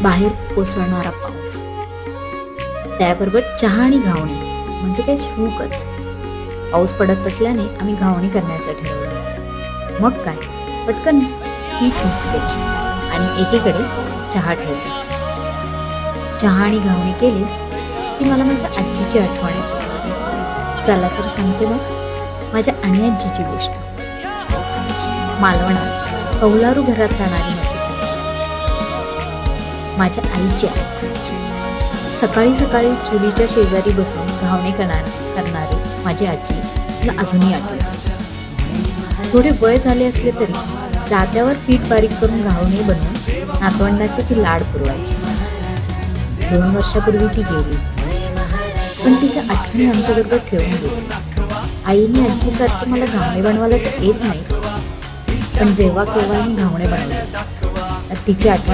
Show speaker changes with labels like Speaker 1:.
Speaker 1: बाहेर कोसळणारा पाऊस, त्याबरोबर चहा आणि घावणे म्हणजे काही सुखच. पाऊस पडत असल्याने आम्ही घावणे करण्याचं ठरवलं. मग काय, पटकन पीठ मिक्स केली आणि एकीकडे चहा ठेवला. चहा आणि घावणे केले की मला माझ्या आजीची आठवण येते. चला तर सांगते मग माझ्या आणि आजीची गोष्ट. मालवणात कौलारू घरात राहणारी माझ्या आईची आई. सकाळी सकाळी चुलीच्या शेजारी बसून घावणे करणारी माझी आजी मला अजूनही आठवते. थोडे वय झाले असले तरी जात्यावर पीठ बारीक करून घावणे बनवून नातवंडाचे ती लाड पुरवायची. 2 वर्षापूर्वी ती गेली, पण तिच्या आठवणी आमच्याबरोबर ठेवून गेली. आईने आजीसारखं मला घावणे बनवायला तर येत नाही, पण जेव्हा केव्हा मी घावणे बनवले तिची आठवण